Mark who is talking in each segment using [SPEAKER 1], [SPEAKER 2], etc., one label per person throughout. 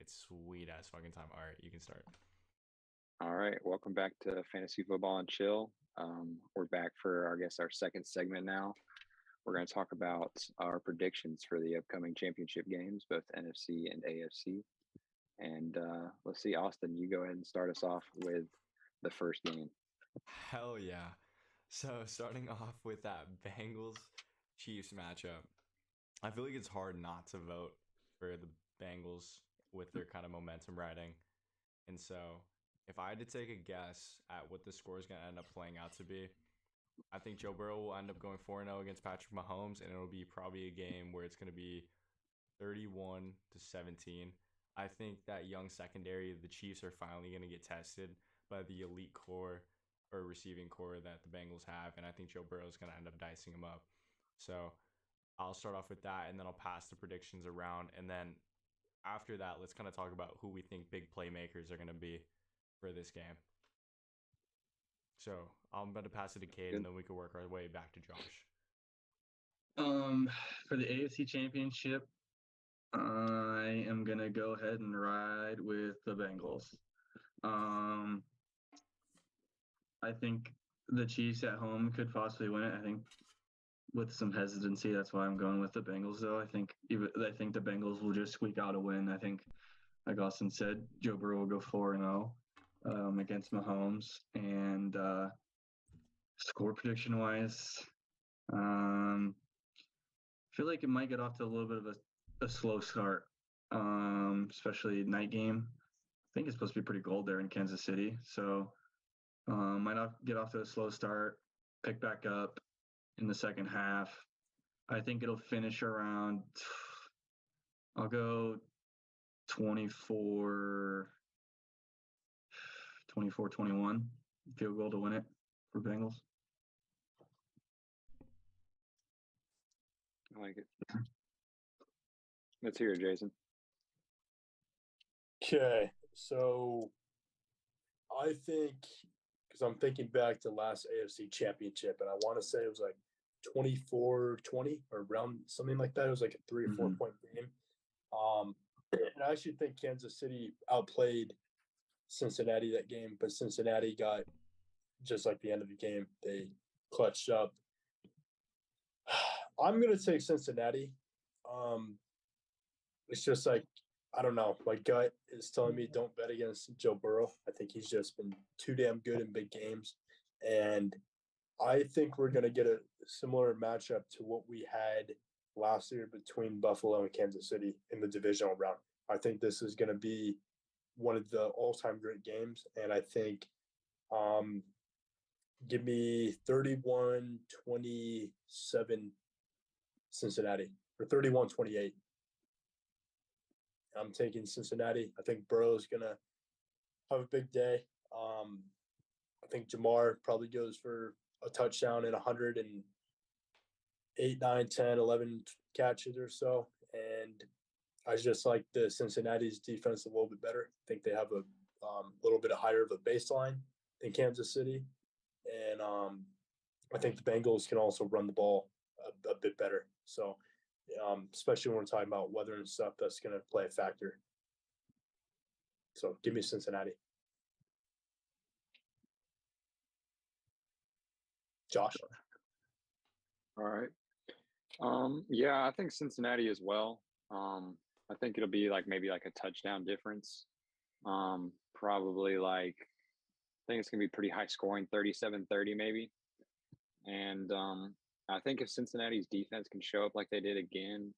[SPEAKER 1] It's sweet ass fucking time. All right, you can start.
[SPEAKER 2] All right, welcome back to Fantasy Football and Chill. We're back for, I guess, our second segment now. We're going to talk about our predictions for the upcoming championship games, both NFC and AFC. And let's see, Austin, you go ahead and start us off with the first game.
[SPEAKER 1] Hell yeah. So starting off with that Bengals Chiefs matchup, I feel like it's hard not to vote for the Bengals with their kind of momentum riding. And so if I had to take a guess at what the score is going to end up playing out to be, I think Joe Burrow will end up going 4-0 against Patrick Mahomes, and it'll be probably a game where it's going to be 31-17. I think that young secondary, the Chiefs are finally going to get tested by the elite core or receiving core that the Bengals have, and I think Joe Burrow is going to end up dicing them up. So I'll start off with that, and then I'll pass the predictions around, and then after that, let's kind of talk about who we think big playmakers are going to be for this game. So I'm going to pass it to Cade, and then we can work our way back to Josh.
[SPEAKER 3] For the AFC Championship, I am gonna go ahead and ride with the Bengals. I think the Chiefs at home could possibly win it. I think with some hesitancy, that's why I'm going with the Bengals. Though I think the Bengals will just squeak out a win. I think, like Austin said, Joe Burrow will go 4-0 against Mahomes. And score prediction wise, I feel like it might get off to a little bit of a slow start, especially night game. I think it's supposed to be pretty cold there in Kansas City. So might not get off to a slow start, pick back up in the second half. I think it'll finish around, I'll go 24-21 field goal to win it for Bengals.
[SPEAKER 2] I like it. Let's hear it, Jason.
[SPEAKER 4] Okay, so I think, because I'm thinking back to last AFC Championship, and I want to say it was like 24-20 or around something like that. It was like a 3 or 4 point game. And I actually think Kansas City outplayed Cincinnati that game, but Cincinnati got, just like the end of the game, they clutched up. I'm going to take Cincinnati. It's just like, I don't know. My gut is telling me don't bet against Joe Burrow. I think he's just been too damn good in big games. And I think we're going to get a similar matchup to what we had last year between Buffalo and Kansas City in the divisional round. I think this is going to be one of the all-time great games. And I think give me 31-27 Cincinnati, or 31-28. I'm taking Cincinnati. I think Burrow's going to have a big day. I think Jamar probably goes for a touchdown and 108, 9, 10, 11 catches or so. And I just like the Cincinnati's defense a little bit better. I think they have a little bit higher of a baseline than Kansas City. And I think the Bengals can also run the ball a bit better. So, especially when we're talking about weather and stuff, that's going to play a factor. So give me Cincinnati. Josh.
[SPEAKER 2] All right. Yeah, I think Cincinnati as well. I think it'll be maybe a touchdown difference. Probably I think it's going to be pretty high scoring, 37-30 maybe. And I think if Cincinnati's defense can show up like they did again,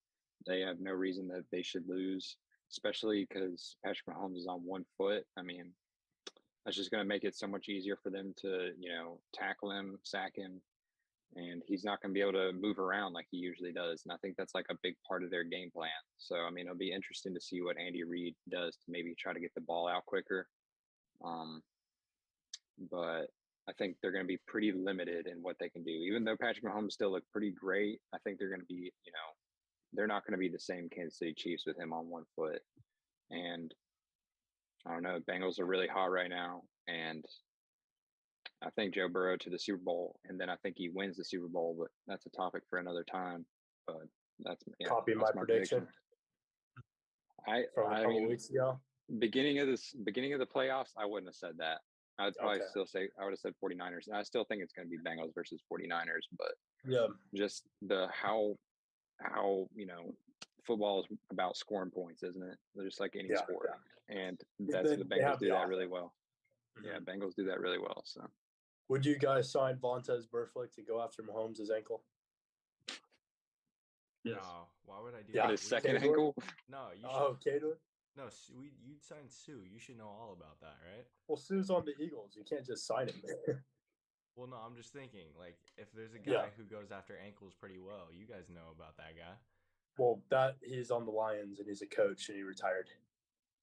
[SPEAKER 2] they have no reason that they should lose, especially because Patrick Mahomes is on one foot. I mean, that's just going to make it so much easier for them to, tackle him, sack him, and he's not going to be able to move around like he usually does. And I think that's a big part of their game plan. So, I mean, it'll be interesting to see what Andy Reid does to maybe try to get the ball out quicker. But I think they're going to be pretty limited in what they can do. Even though Patrick Mahomes still looked pretty great, I think they're going to be, they're not going to be the same Kansas City Chiefs with him on one foot. And I don't know, Bengals are really hot right now. And I think Joe Burrow to the Super Bowl, and then I think he wins the Super Bowl, but that's a topic for another time. But that's
[SPEAKER 4] Copy my prediction. from a
[SPEAKER 2] I
[SPEAKER 4] couple
[SPEAKER 2] mean,
[SPEAKER 4] weeks ago?
[SPEAKER 2] beginning of the playoffs, I wouldn't have said that. I'd probably
[SPEAKER 4] Okay.
[SPEAKER 2] still say I would have said 49ers. And I still think it's going to be Bengals versus 49ers, but
[SPEAKER 4] Yeah.
[SPEAKER 2] just how football is about scoring points, isn't it? They're just like any
[SPEAKER 4] Yeah,
[SPEAKER 2] sport, and
[SPEAKER 4] They-
[SPEAKER 2] that's the
[SPEAKER 4] they
[SPEAKER 2] Bengals
[SPEAKER 4] have
[SPEAKER 2] do
[SPEAKER 4] the
[SPEAKER 2] that really
[SPEAKER 4] offense.
[SPEAKER 2] well.
[SPEAKER 4] Mhm.
[SPEAKER 2] Yeah, Bengals do that really well. So
[SPEAKER 4] Would you guys sign Vontez Burfict to go after Mahomes' ankle?
[SPEAKER 3] Yes.
[SPEAKER 1] No, why would I do
[SPEAKER 4] Yeah.
[SPEAKER 2] but
[SPEAKER 1] that?
[SPEAKER 2] his second
[SPEAKER 4] Taylor?
[SPEAKER 2] ankle,
[SPEAKER 1] No, you should.
[SPEAKER 4] Oh, Cater?
[SPEAKER 1] No, you'd sign Sue. You should know all about that, right?
[SPEAKER 4] Well, Sue's on the Eagles. You can't just sign him.
[SPEAKER 1] Well, no, I'm just thinking, like, if there's a guy
[SPEAKER 4] Yeah.
[SPEAKER 1] who goes after ankles pretty well, you guys know about that guy.
[SPEAKER 4] Well, he's on the Lions and he's a coach and he retired.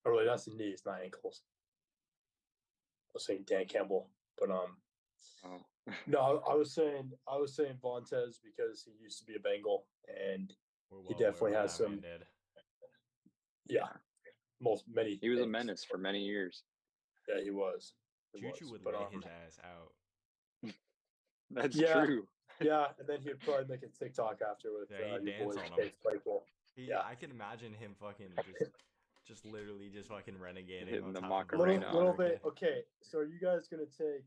[SPEAKER 4] Or really, that's the knees, not ankles. I was saying Dan Campbell, but
[SPEAKER 2] oh,
[SPEAKER 4] no, I was saying Vontez because he used to be a Bengal and
[SPEAKER 1] We're
[SPEAKER 4] He
[SPEAKER 1] well
[SPEAKER 4] definitely
[SPEAKER 1] aware what
[SPEAKER 4] has
[SPEAKER 1] that man
[SPEAKER 4] some-
[SPEAKER 1] did.
[SPEAKER 4] yeah, many.
[SPEAKER 2] he was a
[SPEAKER 4] things.
[SPEAKER 2] menace for many years.
[SPEAKER 4] Yeah, he was. He
[SPEAKER 1] Juju
[SPEAKER 4] was.
[SPEAKER 1] would
[SPEAKER 4] But,
[SPEAKER 1] lay his ass out.
[SPEAKER 2] That's
[SPEAKER 4] Yeah.
[SPEAKER 2] true.
[SPEAKER 4] yeah, and then he'd probably make a TikTok after with
[SPEAKER 1] Yeah, he'd
[SPEAKER 4] your
[SPEAKER 1] dance
[SPEAKER 4] boy
[SPEAKER 1] on him.
[SPEAKER 4] Chase Claypool. Yeah.
[SPEAKER 1] I can imagine him fucking just literally just fucking renegading
[SPEAKER 2] Hitting
[SPEAKER 1] on
[SPEAKER 2] the
[SPEAKER 1] top of
[SPEAKER 2] Macarena.
[SPEAKER 4] Little
[SPEAKER 1] Macarena.
[SPEAKER 4] bit. Okay, so are you guys gonna take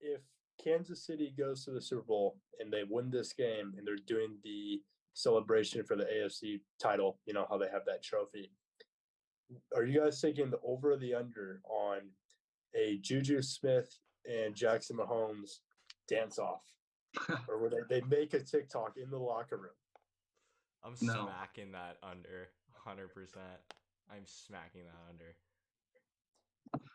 [SPEAKER 4] if Kansas City goes to the Super Bowl and they win this game and they're doing the celebration for the AFC title? You know how they have that trophy. Are you guys taking the over or the under on a Juju Smith and Jackson Mahomes dance off, or would they make a TikTok in the locker room?
[SPEAKER 1] I'm
[SPEAKER 3] No.
[SPEAKER 1] smacking that under 100%. I'm smacking that under.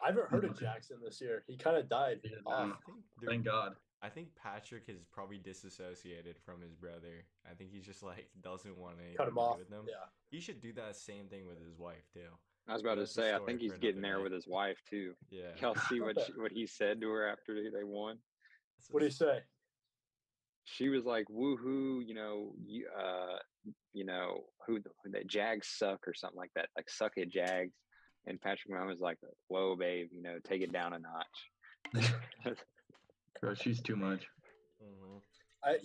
[SPEAKER 4] I haven't heard of Jackson this year. He kind of died
[SPEAKER 3] Yeah,
[SPEAKER 4] off.
[SPEAKER 1] I think
[SPEAKER 3] Thank God.
[SPEAKER 1] I think Patrick is probably disassociated from his brother. I think he's just like doesn't want anything
[SPEAKER 4] Cut
[SPEAKER 1] to
[SPEAKER 4] him
[SPEAKER 1] do
[SPEAKER 4] off.
[SPEAKER 1] with them.
[SPEAKER 4] Yeah.
[SPEAKER 1] He should do that same thing with his wife too.
[SPEAKER 2] I was about to
[SPEAKER 1] That's a
[SPEAKER 2] say, I
[SPEAKER 1] story
[SPEAKER 2] think
[SPEAKER 1] for
[SPEAKER 2] he's getting
[SPEAKER 1] another
[SPEAKER 2] there
[SPEAKER 1] day.
[SPEAKER 2] with his wife too.
[SPEAKER 1] Yeah.
[SPEAKER 2] Y'all see what he said to her after they won?
[SPEAKER 4] What do you say?
[SPEAKER 2] She was like, "Woohoo!" Who that Jags suck or something like that, like suck it Jags. And Patrick Mahomes was like, "Whoa, babe, take it down a notch."
[SPEAKER 3] Bro, she's too much.
[SPEAKER 1] Mhm.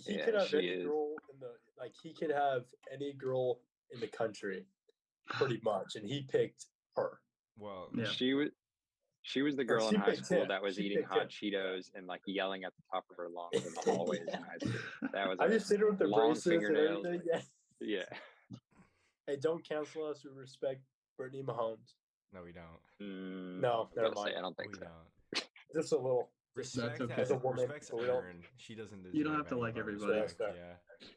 [SPEAKER 4] He
[SPEAKER 2] Yeah,
[SPEAKER 4] could have
[SPEAKER 2] she
[SPEAKER 4] any
[SPEAKER 2] is.
[SPEAKER 4] girl in the he could have any girl in the country, pretty much, and he picked her.
[SPEAKER 1] Well,
[SPEAKER 3] Yeah.
[SPEAKER 2] She was the
[SPEAKER 4] Or
[SPEAKER 2] girl in
[SPEAKER 4] she
[SPEAKER 2] high
[SPEAKER 4] picked
[SPEAKER 2] school
[SPEAKER 4] him.
[SPEAKER 2] that was
[SPEAKER 4] She
[SPEAKER 2] eating
[SPEAKER 4] picked
[SPEAKER 2] hot
[SPEAKER 4] him.
[SPEAKER 2] Cheetos and like yelling at the top of her lungs in the hallways in high school. That was
[SPEAKER 4] I just seen her with the
[SPEAKER 2] long
[SPEAKER 4] braces and
[SPEAKER 2] fingernails.
[SPEAKER 4] everything. Yeah.
[SPEAKER 2] Yeah.
[SPEAKER 4] Hey, don't cancel us. We respect Brittany Mahomes.
[SPEAKER 1] no, we don't.
[SPEAKER 4] No,
[SPEAKER 2] I was
[SPEAKER 4] never
[SPEAKER 2] about to say,
[SPEAKER 4] mind.
[SPEAKER 2] I don't think
[SPEAKER 1] We
[SPEAKER 2] so.
[SPEAKER 1] don't.
[SPEAKER 4] Just a little.
[SPEAKER 1] Respect
[SPEAKER 3] okay.
[SPEAKER 1] has
[SPEAKER 4] As a woman,
[SPEAKER 1] respect's
[SPEAKER 4] but we don't-
[SPEAKER 1] earned. She doesn't deserve
[SPEAKER 3] You don't have to
[SPEAKER 1] any
[SPEAKER 3] like
[SPEAKER 1] of our
[SPEAKER 3] everybody.
[SPEAKER 1] respect,
[SPEAKER 4] That's
[SPEAKER 1] yeah.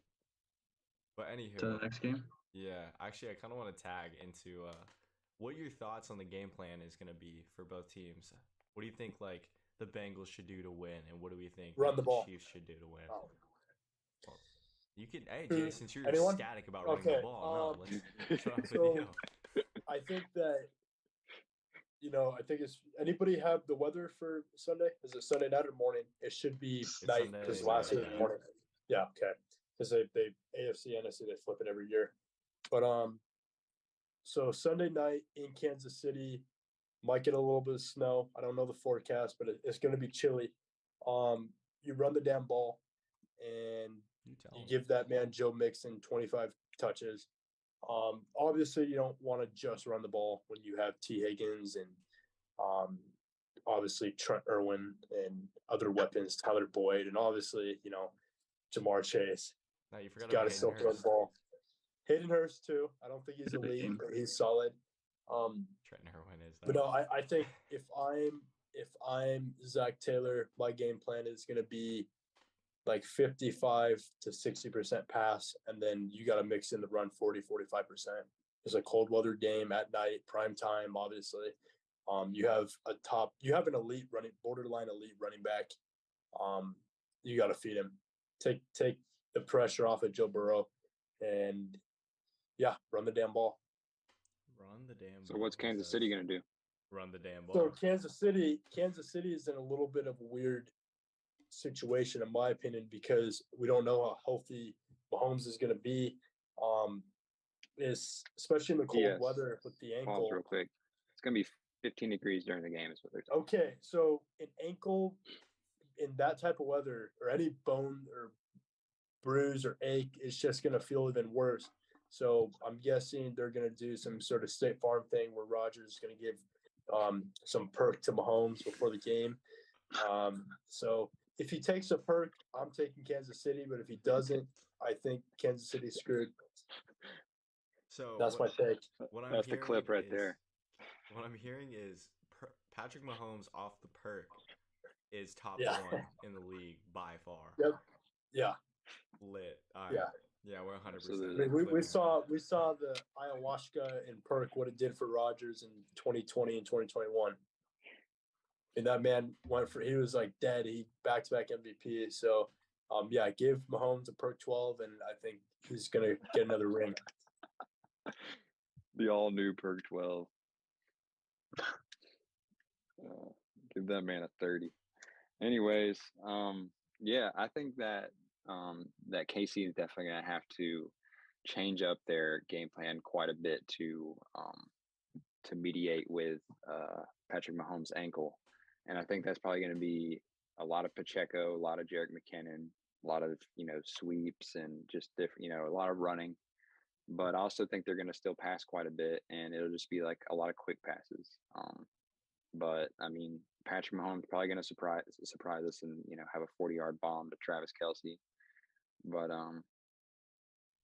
[SPEAKER 1] But anywho,
[SPEAKER 3] To the next game.
[SPEAKER 1] yeah, actually, I kind of want to tag into what your thoughts on the game plan is going to be for both teams. What do you think like the Bengals should do to win, and what do we think
[SPEAKER 4] Run
[SPEAKER 1] like,
[SPEAKER 4] the ball.
[SPEAKER 1] Chiefs should do to win?
[SPEAKER 4] Oh.
[SPEAKER 1] You can, hey
[SPEAKER 4] Hmm,
[SPEAKER 1] Jay, since you're
[SPEAKER 4] anyone?
[SPEAKER 1] ecstatic about running the
[SPEAKER 4] Okay,
[SPEAKER 1] ball, no, let's try with
[SPEAKER 4] so-
[SPEAKER 1] you.
[SPEAKER 4] I think that, I think it's anybody have the weather for Sunday? Is it Sunday night or morning? It should be
[SPEAKER 1] It's
[SPEAKER 4] night
[SPEAKER 1] Sunday
[SPEAKER 4] because last
[SPEAKER 1] night,
[SPEAKER 4] year was
[SPEAKER 1] yeah.
[SPEAKER 4] morning. Yeah, okay. Because they AFC, NFC, they flip it every year. But so Sunday night in Kansas City, might get a little bit of snow. I don't know the forecast, but it's going to be chilly. You run the damn ball, and
[SPEAKER 1] You tell
[SPEAKER 4] you
[SPEAKER 1] me.
[SPEAKER 4] give that man Joe Mixon 25 touches. Obviously, you don't want to just run the ball when you have T. Higgins and obviously Trent Irwin and other weapons, Tyler Boyd, and obviously, Jamar Chase.
[SPEAKER 1] No, you forgot
[SPEAKER 4] Got
[SPEAKER 1] about
[SPEAKER 4] to still
[SPEAKER 1] Hayden
[SPEAKER 4] throw the
[SPEAKER 1] Hurst.
[SPEAKER 4] ball. Hayden Hurst, too. I don't think he's
[SPEAKER 3] He's a big
[SPEAKER 4] elite,
[SPEAKER 3] game.
[SPEAKER 4] but he's solid.
[SPEAKER 1] Trenton Irwin is
[SPEAKER 4] But
[SPEAKER 1] though.
[SPEAKER 4] no, I think if I'm Zach Taylor, my game plan is going to be like 55 to 60% pass, and then you got to mix in the run 40, 45%. It's a cold weather game at night, prime time, obviously. You have an elite borderline elite running back. You got to feed him. Take the pressure off of Joe Burrow, and yeah, run the damn ball.
[SPEAKER 1] Run the damn
[SPEAKER 2] So
[SPEAKER 1] ball,
[SPEAKER 2] what's
[SPEAKER 1] he
[SPEAKER 2] Kansas
[SPEAKER 1] says.
[SPEAKER 2] City gonna do?
[SPEAKER 1] Run the damn ball.
[SPEAKER 4] So Kansas City is in a little bit of a weird situation, in my opinion, because we don't know how healthy Mahomes is going to be. Is especially in the cold
[SPEAKER 2] Yes.
[SPEAKER 4] weather with the
[SPEAKER 2] Pause
[SPEAKER 4] ankle.
[SPEAKER 2] real quick. It's gonna be 15 degrees during the game. Is what they're talking.
[SPEAKER 4] Okay, so an ankle in that type of weather, or any bone or bruise or ache, is just going to feel even worse. So I'm guessing they're going to do some sort of State Farm thing where Rodgers is going to give some perk to Mahomes before the game. So if he takes a perk, I'm taking Kansas City. But if he doesn't, I think Kansas City's screwed.
[SPEAKER 1] So
[SPEAKER 4] That's my take.
[SPEAKER 2] That's the clip right there.
[SPEAKER 1] What I'm hearing is Patrick Mahomes off the perk is top
[SPEAKER 4] Yeah.
[SPEAKER 1] 1 in the league by far.
[SPEAKER 4] Yep. Yeah.
[SPEAKER 1] Lit. All right.
[SPEAKER 4] Yeah.
[SPEAKER 1] Yeah, we're 100%.
[SPEAKER 2] Absolutely.
[SPEAKER 4] I mean, we saw the ayahuasca and perk what it did for Rodgers in 2020 and 2021. And that man he was like dead. He back-to-back MVP. So, yeah, give Mahomes a perk 12, and I think he's gonna get another ring.
[SPEAKER 2] The all new perk 12. Give that man a 30. Anyways, yeah, I think that that KC is definitely gonna have to change up their game plan quite a bit to mediate with Patrick Mahomes' ankle, and I think that's probably going to be a lot of Pacheco, a lot of Jerick McKinnon, a lot of sweeps and just different, a lot of running. But I also think they're going to still pass quite a bit, and it'll just be like a lot of quick passes. But I mean, Patrick Mahomes probably going to surprise us and have a 40-yard bomb to Travis Kelce. But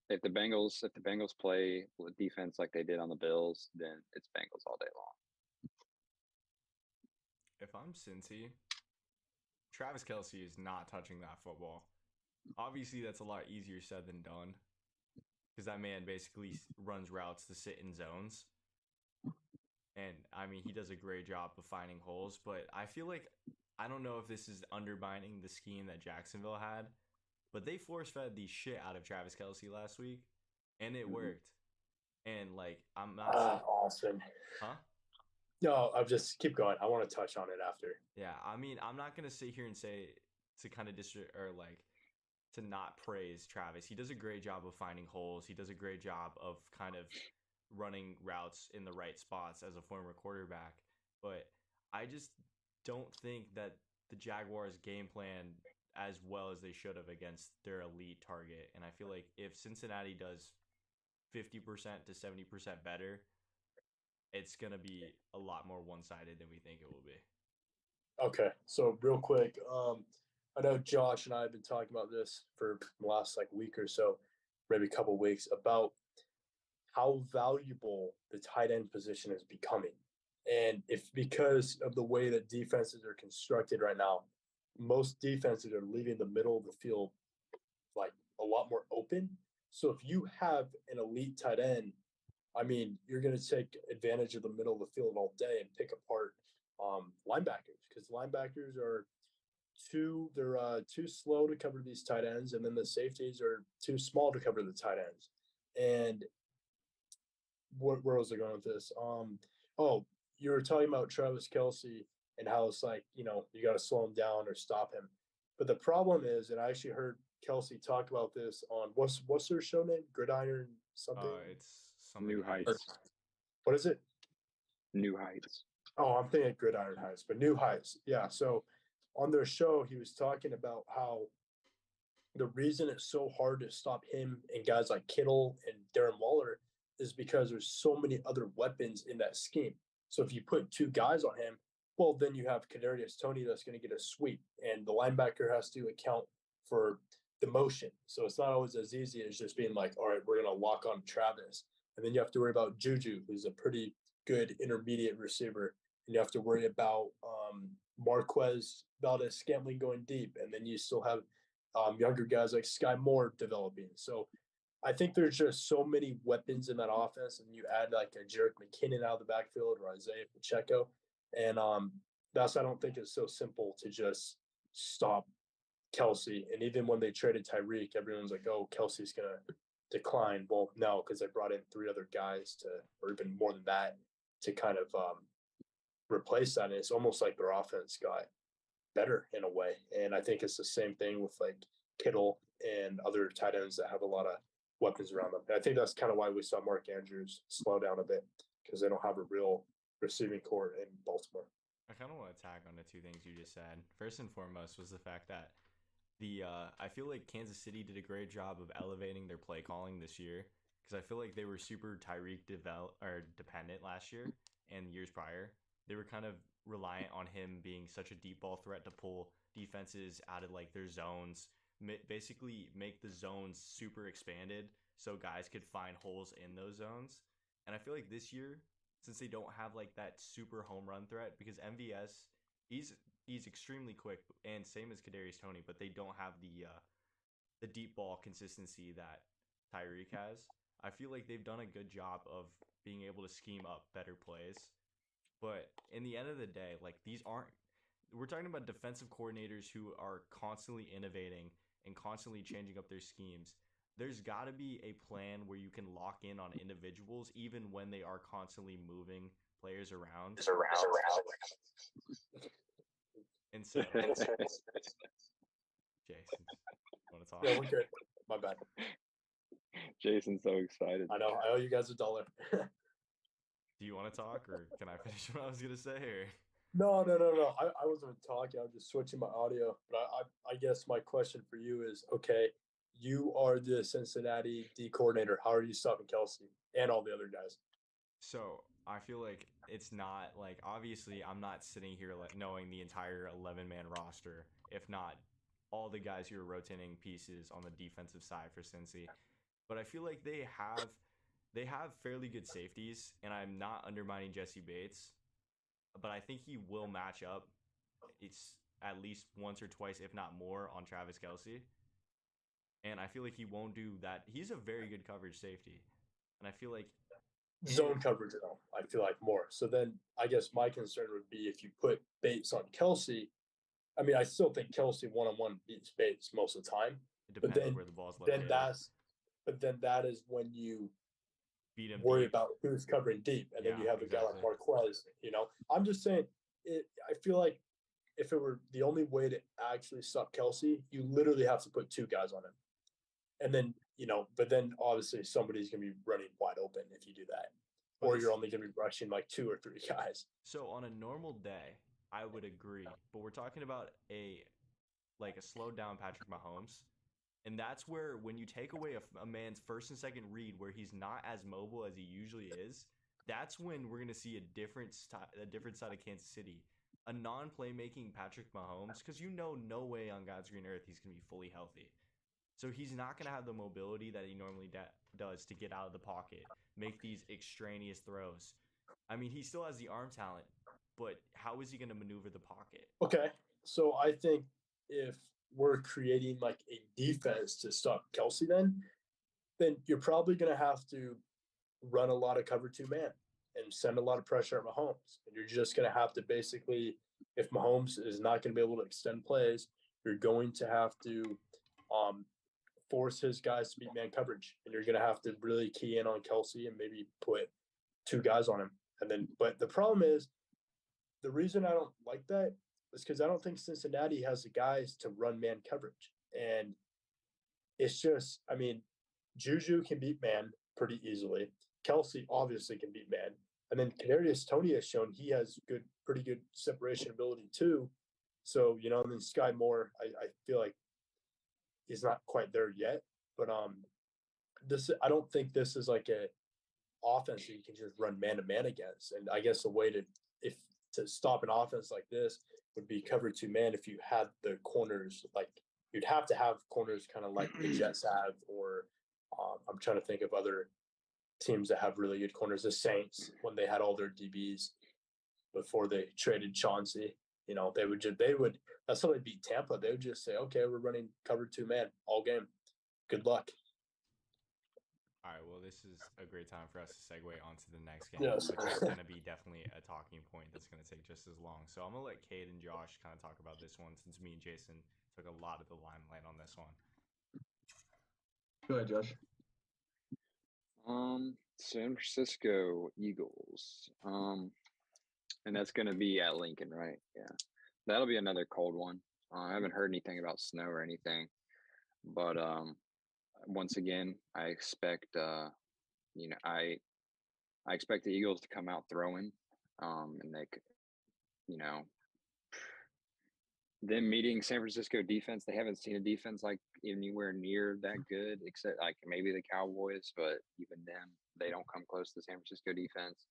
[SPEAKER 2] if the Bengals play with defense like they did on the Bills, then it's Bengals all day long.
[SPEAKER 1] If I'm Cincy, Travis Kelce is not touching that football. Obviously, that's a lot easier said than done because that man basically runs routes to sit in zones. And, I mean, he does a great job of finding holes. But I feel like, I don't know if this is undermining the scheme that Jacksonville had, but they force-fed the shit out of Travis Kelce last week, and it worked. And, like, I'm not saying...
[SPEAKER 4] Awesome.
[SPEAKER 1] Huh?
[SPEAKER 4] No, I'll just keep going. I want to touch on it after.
[SPEAKER 1] Yeah, I mean, I'm not going to sit here and say to kind of to not praise Travis. He does a great job of finding holes. He does a great job of kind of running routes in the right spots as a former quarterback. But I just don't think that the Jaguars game plan as well as they should have against their elite target. And I feel like if Cincinnati does 50% to 70% better, it's going to be a lot more one-sided than we think it will be.
[SPEAKER 4] Okay, so real quick, I know Josh and I have been talking about this for the last week or so, maybe a couple of weeks, about how valuable the tight end position is becoming. And if because of the way that defenses are constructed right now, most defenses are leaving the middle of the field a lot more open. So if you have an elite tight end, I mean, you're going to take advantage of the middle of the field all day and pick apart linebackers because linebackers are too slow to cover these tight ends, and then the safeties are too small to cover the tight ends. And where was I going with this? You were talking about Travis Kelce and how it's you got to slow him down or stop him. But the problem is, and I actually heard Kelce talk about this on what's their show name? Gridiron something.
[SPEAKER 1] It's something
[SPEAKER 2] New Heights.
[SPEAKER 4] What is it?
[SPEAKER 2] New Heights.
[SPEAKER 4] Oh, I'm thinking Gridiron Heights, but New Heights. Yeah. So on their show, he was talking about how the reason it's so hard to stop him and guys like Kittle and Darren Waller is because there's so many other weapons in that scheme. So if you put two guys on him, well, then you have Kadarius Toney that's going to get a sweep, and the linebacker has to account for the motion. So it's not always as easy as just being like, all right, we're going to lock on Travis. And then you have to worry about Juju, who's a pretty good intermediate receiver. And you have to worry about Marquez Valdez-Scantling going deep. And then you still have younger guys like Sky Moore developing. So I think there's just so many weapons in that offense. And you add a Jerick McKinnon out of the backfield or Isaiah Pacheco. And that's, I don't think it's so simple to just stop Kelce. And even when they traded Tyreek, everyone's like, oh, Kelce's going to decline. Well, no, because they brought in three other guys or even more than that, to kind of replace that. And it's almost like their offense got better in a way. And I think it's the same thing with Kittle and other tight ends that have a lot of weapons around them. And I think that's kind of why we saw Mark Andrews slow down a bit, because they don't have a real receiving core in Baltimore.
[SPEAKER 1] I kind of want to tag on the two things you just said. First and foremost was the fact that I feel like Kansas City did a great job of elevating their play calling this year, because I feel like they were super Tyreek dependent last year and years prior. They were kind of reliant on him being such a deep ball threat to pull defenses out of like their zones, basically make the zones super expanded so guys could find holes in those zones. And I feel like this year, since they don't have like that super home run threat, because MVS, he's extremely quick and same as Kadarius Toney, but they don't have the deep ball consistency that Tyreek has. I feel like they've done a good job of being able to scheme up better plays. But in the end of the day, like these aren't we're talking about defensive coordinators who are constantly innovating and constantly changing up their schemes. There's got to be a plan where you can lock in on individuals even when they are constantly moving players around. And so, Jason, want to talk?
[SPEAKER 4] Yeah, we're good. My bad.
[SPEAKER 2] Jason's so excited.
[SPEAKER 4] I know. I owe you guys $1.
[SPEAKER 1] Do you want to talk, or can I finish what I was gonna say? Or
[SPEAKER 4] No. I wasn't talking. I was just switching my audio. But I guess my question for you is, okay, you are the Cincinnati D coordinator. How are you stopping Kelsey and all the other guys?
[SPEAKER 1] so I feel like it's not like obviously I'm not sitting here like knowing the entire 11-man roster, if not all the guys who are rotating pieces on the defensive side for Cincy. But I feel like they have fairly good safeties, and I'm not undermining Jesse Bates, but I think he will match up. It's at least once or twice, if not more, on Travis Kelce. And I feel like he won't do that. He's a very good coverage safety. And I feel like
[SPEAKER 4] Zone coverage, though, I feel like more. So then I guess my concern would be if you put Bates on Kelsey. I mean, I still think Kelsey one-on-one beats Bates most of the time.
[SPEAKER 1] it
[SPEAKER 4] But
[SPEAKER 1] depends
[SPEAKER 4] then,
[SPEAKER 1] where the ball's located.
[SPEAKER 4] then that is when you
[SPEAKER 1] Beat him
[SPEAKER 4] worry
[SPEAKER 1] deep.
[SPEAKER 4] about who's covering deep, and then
[SPEAKER 1] Yeah,
[SPEAKER 4] you have a guy like
[SPEAKER 1] exactly.
[SPEAKER 4] Marquez. I'm just saying. I feel like if it were the only way to actually stop Kelsey, you literally have to put 2 guys on him, and then but then obviously somebody's gonna be running wide open if you do that,
[SPEAKER 1] But
[SPEAKER 4] or
[SPEAKER 1] this-
[SPEAKER 4] you're only gonna be rushing like 2 or 3 guys.
[SPEAKER 1] So on a normal day, I would agree. But we're talking about a slowed down Patrick Mahomes. And that's where when you take away a man's first and second read where he's not as mobile as he usually is, that's when we're going to see a different side of Kansas City. A non-playmaking Patrick Mahomes, because no way on God's green earth he's going to be fully healthy. So he's not going to have the mobility that he normally does to get out of the pocket, make these extraneous throws. I mean, he still has the arm talent, but how is he going to maneuver the pocket?
[SPEAKER 4] Okay, so I think if we're creating like a defense to stop Kelsey, then you're probably gonna have to run a lot of cover 2 man and send a lot of pressure at Mahomes. And you're just going to have to basically, if Mahomes is not going to be able to extend plays, you're going to have to force his guys to beat man coverage. And you're going to have to really key in on Kelsey and maybe put 2 guys on him. And then, but the problem is, the reason I don't like that is because I don't think Cincinnati has the guys to run man coverage. And it's just, I mean, Juju can beat man pretty easily. Kelsey obviously can beat man. And then Kadarius Toney has shown he has pretty good separation ability too. So, and then Sky Moore, I feel like he's not quite there yet. But I don't think this is like a offense that you can just run man to man against. And I guess the way to stop an offense like this would be cover 2 man if you had the corners, like you'd have to have corners kind of like the Jets have, or I'm trying to think of other teams that have really good corners. The Saints, when they had all their DBs before they traded Chauncey, they would that's how they beat Tampa. They would just say, okay, we're running cover 2 man all game. Good luck.
[SPEAKER 1] All right, well, this is a great time for us to segue onto the next game,
[SPEAKER 4] Yes.
[SPEAKER 1] which is going to be definitely a talking point that's going to take just as long. So I'm going to let Cade and Josh kind of talk about this one since me and Jason took a lot of the limelight on this one.
[SPEAKER 3] Go ahead, Josh.
[SPEAKER 2] San Francisco Eagles. And that's going to be at Lincoln, right? Yeah. That'll be another cold one. I haven't heard anything about snow or anything, but once again, I expect I expect the Eagles to come out throwing, and they, them meeting San Francisco defense. They haven't seen a defense like anywhere near that good, except like maybe the Cowboys, but even them, they don't come close to the San Francisco defense.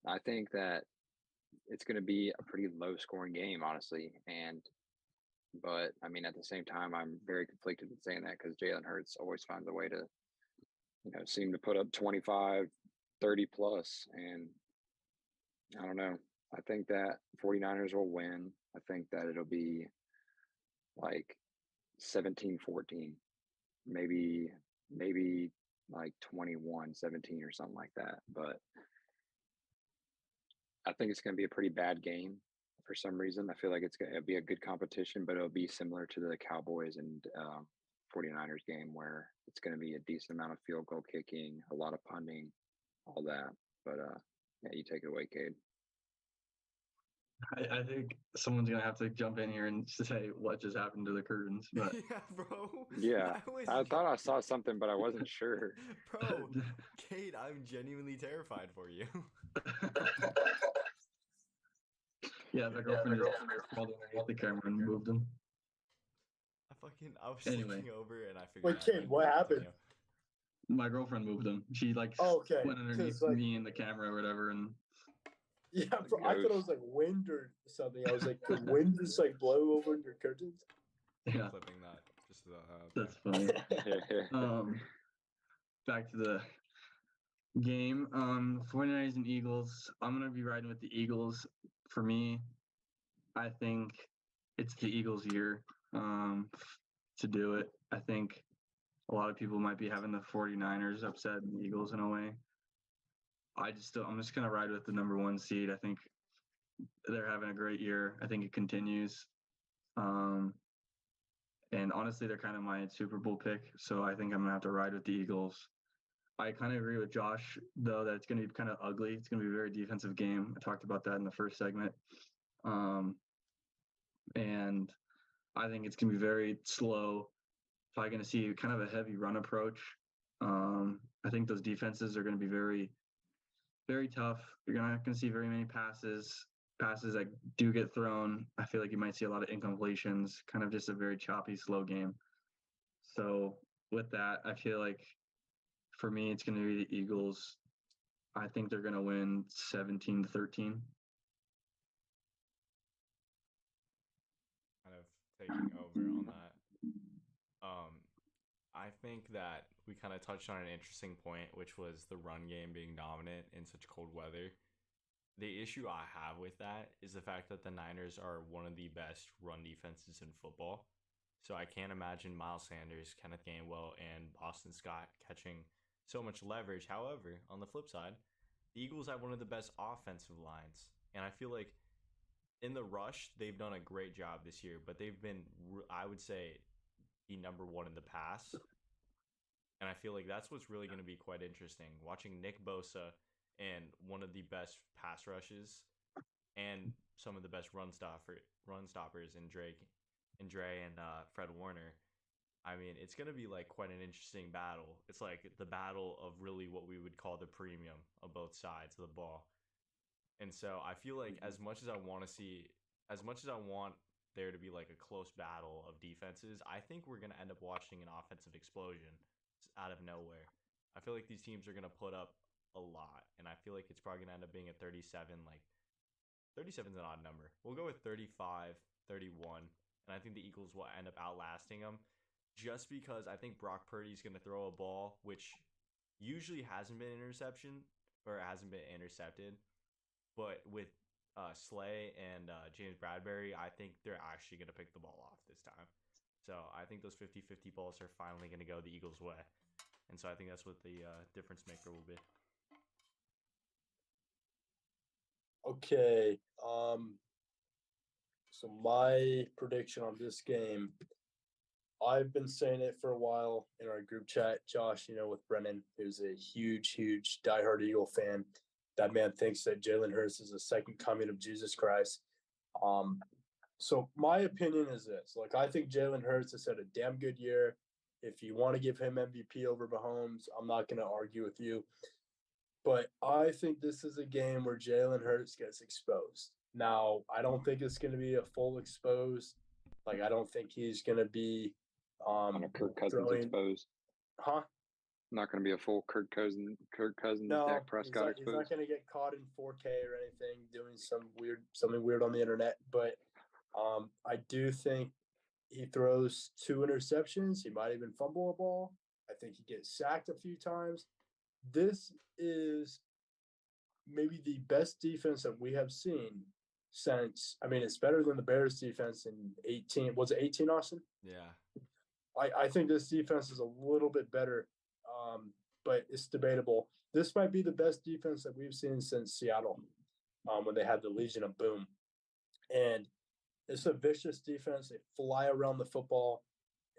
[SPEAKER 2] I think that it's going to be a pretty low scoring game, honestly. But I mean, at the same time, I'm very conflicted in saying that because Jalen Hurts always finds a way to, seem to put up 25, 30 plus. And I don't know. I think that 49ers will win. I think that it'll be like 17-14, maybe like 21-17 or something like that. But I think it's going to be a pretty bad game for some reason. I feel like it's going to be a good competition, but it'll be similar to the Cowboys and 49ers game where it's going to be a decent amount of field goal kicking, a lot of punting, all that. But yeah, you take it away, Cade.
[SPEAKER 3] I think someone's gonna have to jump in here and say what just happened to the curtains. But
[SPEAKER 1] Yeah, bro.
[SPEAKER 2] Yeah, I thought I saw something, but I wasn't sure.
[SPEAKER 1] Bro, Kate, I'm genuinely terrified for you.
[SPEAKER 3] yeah, my girlfriend just crawled underneath the camera and moved them.
[SPEAKER 1] I was
[SPEAKER 3] Anyway.
[SPEAKER 1] looking over and I figured.
[SPEAKER 4] Wait, Kate, what happened?
[SPEAKER 3] My girlfriend moved them. She like
[SPEAKER 4] Okay,
[SPEAKER 3] went underneath
[SPEAKER 4] 'cause, like-
[SPEAKER 3] me and the camera or whatever, and
[SPEAKER 4] Yeah, bro, I thought it was like wind or something. I was like, the wind just like blow over your curtains.
[SPEAKER 3] yeah,
[SPEAKER 1] Clipping that just to
[SPEAKER 3] that's funny. Back to the game. 49ers and Eagles. I'm gonna be riding with the Eagles. For me, I think it's the Eagles' year to do it. I think a lot of people might be having the 49ers upset the Eagles in a way. I'm just gonna ride with the number 1 seed. I think they're having a great year. I think it continues. And honestly, they're kind of my Super Bowl pick. So I think I'm gonna have to ride with the Eagles. I kind of agree with Josh, though, that it's going to be kind of ugly. It's going to be a very defensive game. I talked about that in the first segment. And I think it's going to be very slow. Probably going to see kind of a heavy run approach. I think those defenses are going to be very, very tough. You're not going to see very many passes that do get thrown. I feel like you might see a lot of incompletions, kind of just a very choppy, slow game. So with that, I feel like for me, it's going to be the Eagles. I think they're going to win 17-13.
[SPEAKER 1] kind of taking over on that. I think that we kind of touched on an interesting point, which was the run game being dominant in such cold weather. The issue I have with that is the fact that the Niners are one of the best run defenses in football. So I can't imagine Miles Sanders, Kenneth Gainwell, and Boston Scott catching so much leverage. However, on the flip side, the Eagles have one of the best offensive lines. And I feel like in the rush, they've done a great job this year, but they've been, I would say, the number 1 in the pass. And I feel like that's what's really going to be quite interesting. Watching Nick Bosa and one of the best pass rushes and some of the best run stoppers in Dre and Fred Warner. I mean, it's going to be like quite an interesting battle. It's like the battle of really what we would call the premium of both sides of the ball. And so I feel like as much as I want there to be like a close battle of defenses, I think we're going to end up watching an offensive explosion out of nowhere. I feel like these teams are going to put up a lot, and I feel like it's probably going to end up being a 37. Like 37 is an odd number. We'll go with 35, 31, and I think the Eagles will end up outlasting them just because I think Brock Purdy's going to throw a ball which usually hasn't been intercepted, but with Slay and James Bradbury, I think they're actually going to pick the ball off this time. So I think those 50-50 balls are finally going to go the Eagles' way. And so I think that's what the difference maker will be.
[SPEAKER 4] Okay. So my prediction on this game, I've been saying it for a while in our group chat. Josh, with Brennan, who's a huge, huge diehard Eagle fan. That man thinks that Jalen Hurts is the second coming of Jesus Christ. So my opinion is this: like, I think Jalen Hurts has had a damn good year. If you want to give him MVP over Mahomes, I'm not going to argue with you. But I think this is a game where Jalen Hurts gets exposed. Now, I don't think it's going to be a full exposed. Like, I don't think he's going to be
[SPEAKER 2] On a Kirk Cousins
[SPEAKER 4] throwing,
[SPEAKER 2] exposed.
[SPEAKER 4] huh?
[SPEAKER 2] Not going to be a full Kirk Cousins,
[SPEAKER 4] No,
[SPEAKER 2] Dak
[SPEAKER 4] he's
[SPEAKER 2] Prescott
[SPEAKER 4] not
[SPEAKER 2] exposed.
[SPEAKER 4] going to get caught in 4K or anything doing something weird on the internet. But I do think he throws 2 interceptions. He might even fumble a ball. I think he gets sacked a few times. This is maybe the best defense that we have seen since. I mean, it's better than the Bears defense in 18. Was it 18, Austin?
[SPEAKER 1] Yeah.
[SPEAKER 4] I think this defense is a little bit better, but it's debatable. This might be the best defense that we've seen since Seattle, when they had the Legion of Boom. And it's a vicious defense. They fly around the football.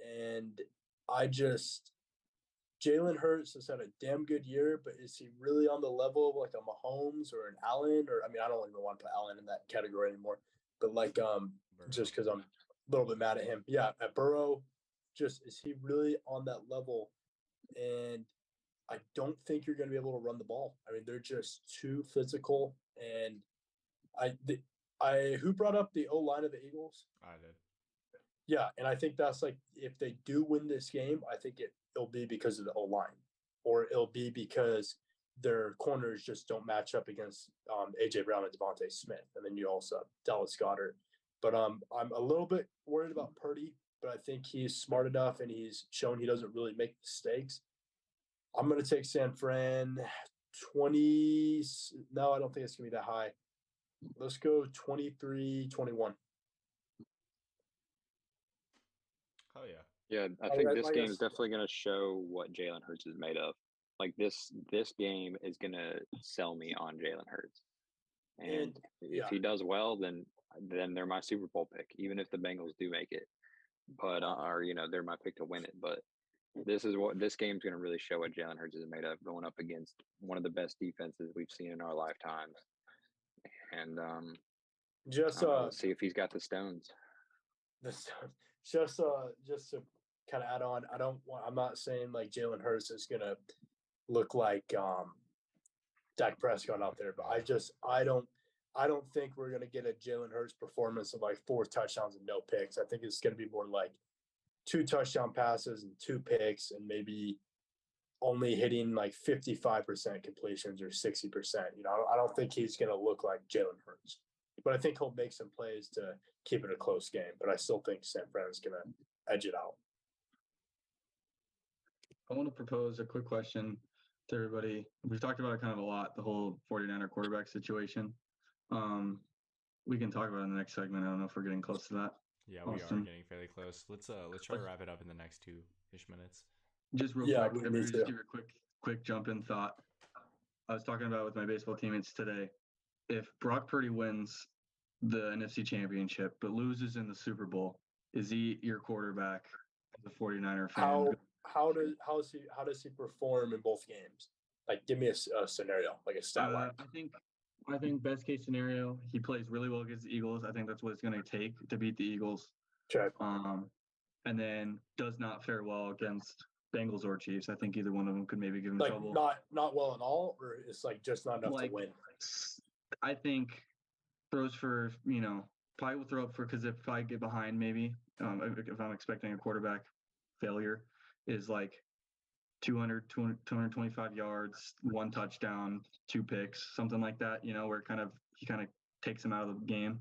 [SPEAKER 4] And Jalen Hurts has had a damn good year, but is he really on the level of like a Mahomes or an Allen? Or, I mean, I don't even want to put Allen in that category anymore. But like, just because I'm a little bit mad at him. Yeah, at Burrow, just is he really on that level? And I don't think you're going to be able to run the ball. I mean, they're just too physical. And who brought up the O line of the Eagles?
[SPEAKER 1] I did.
[SPEAKER 4] Yeah, and I think that's like, if they do win this game, I think it'll be because of the O line, or it'll be because their corners just don't match up against AJ Brown and Devontae Smith, and then you also have Dallas Goedert. But I'm a little bit worried about Purdy, but I think he's smart enough and he's shown he doesn't really make mistakes. I'm going to take San Fran 20. No, I don't think it's going to be that high. Let's go 23-21.
[SPEAKER 1] Oh yeah.
[SPEAKER 2] Yeah, I think this game is definitely going to show what Jalen Hurts is made of. Like this game is going to sell me on Jalen Hurts. And if he does well, then they're my Super Bowl pick, even if the Bengals do make it. But or they're my pick to win it. But this game's going to really show what Jalen Hurts is made of, going up against one of the best defenses we've seen in our lifetimes. And
[SPEAKER 4] just
[SPEAKER 2] see if he's got the stones.
[SPEAKER 4] Just to kind of add on, I'm not saying like Jalen Hurts is gonna look like Dak Prescott out there, but I don't think we're gonna get a Jalen Hurts performance of like 4 touchdowns and no picks. I think it's gonna be more like 2 touchdown passes and 2 picks, and maybe only hitting like 55% completions or 60%. I don't think he's gonna look like Jalen Hurts, but I think he'll make some plays to keep it a close game. But I still think San Fran is going to edge it out.
[SPEAKER 3] I want to propose a quick question to everybody. We've talked about it kind of a lot, the whole 49er quarterback situation. We can talk about it in the next segment. I don't know if we're getting close to that.
[SPEAKER 1] Yeah, we are getting fairly close. Let's try to wrap it up in the next 2-ish minutes.
[SPEAKER 3] Just real quick, everybody just give a quick jump in thought. I was talking about with my baseball teammates today. If Brock Purdy wins the NFC Championship but loses in the Super Bowl, is he your quarterback as a 49er fan?
[SPEAKER 4] How does he perform in both games? Like, give me a scenario, like a stat line.
[SPEAKER 3] I think best case scenario, he plays really well against the Eagles. I think that's what it's going to take to beat the Eagles.
[SPEAKER 4] Okay.
[SPEAKER 3] And then does not fare well against Bengals or Chiefs. I think either one of them could maybe give him trouble.
[SPEAKER 4] Not well at all, or it's like just not enough to win.
[SPEAKER 3] I think throws for, probably will throw up for, because if I get behind, maybe if I'm expecting a quarterback failure, is like 225 yards, 1 touchdown, 2 picks, something like that, where he kind of takes him out of the game.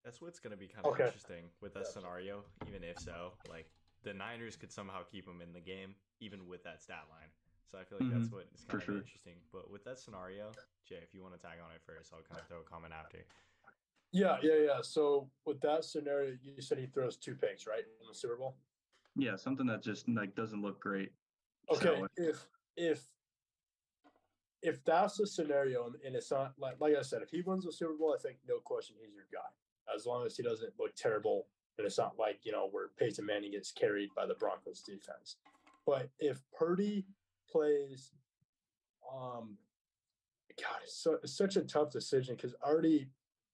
[SPEAKER 1] That's what's going to be kind of interesting with that scenario, even if so. Like, the Niners could somehow keep him in the game, even with that stat line. So I feel like that's what is kind of interesting. But with that scenario, Jay, if you want to tag on it first, I'll kind of throw a comment after.
[SPEAKER 4] Yeah. So with that scenario, you said he throws 2 picks, right, in the Super Bowl?
[SPEAKER 3] Yeah, something that just like doesn't look great.
[SPEAKER 4] Okay, if that's the scenario, and it's not like I said, if he wins the Super Bowl, I think no question he's your guy. As long as he doesn't look terrible, and it's not like where Peyton Manning gets carried by the Broncos defense. But if Purdy plays, it's such a tough decision, because I already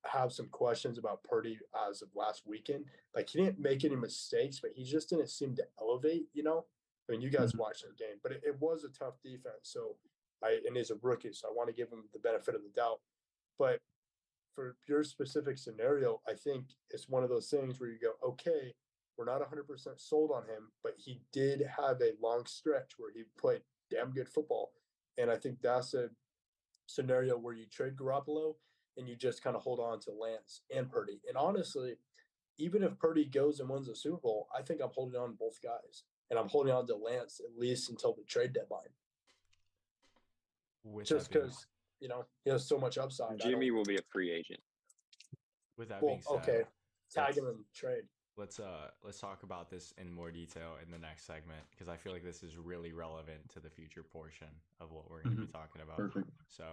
[SPEAKER 4] have some questions about Purdy as of last weekend. Like, he didn't make any mistakes, but he just didn't seem to elevate. I mean, you guys watched the game, but it was a tough defense. So and he's a rookie, so I want to give him the benefit of the doubt. But for your specific scenario, I think it's one of those things where you go, okay, we're not 100% sold on him, but he did have a long stretch where he played damn good football. And I think that's a scenario where you trade Garoppolo and you just kind of hold on to Lance and Purdy. And honestly, even if Purdy goes and wins the Super Bowl, I think I'm holding on to both guys. And I'm holding on to Lance at least until the trade deadline.
[SPEAKER 1] With
[SPEAKER 4] Just
[SPEAKER 1] that being,
[SPEAKER 4] because, he has so much upside.
[SPEAKER 2] Jimmy will be a free agent.
[SPEAKER 1] with that
[SPEAKER 4] Well,
[SPEAKER 1] being said,
[SPEAKER 4] okay. Tag
[SPEAKER 1] let's-
[SPEAKER 4] him in trade.
[SPEAKER 1] let's talk about this in more detail in the next segment because I feel like this is really relevant to the future portion of what we're going to be talking about.
[SPEAKER 3] Perfect.
[SPEAKER 1] So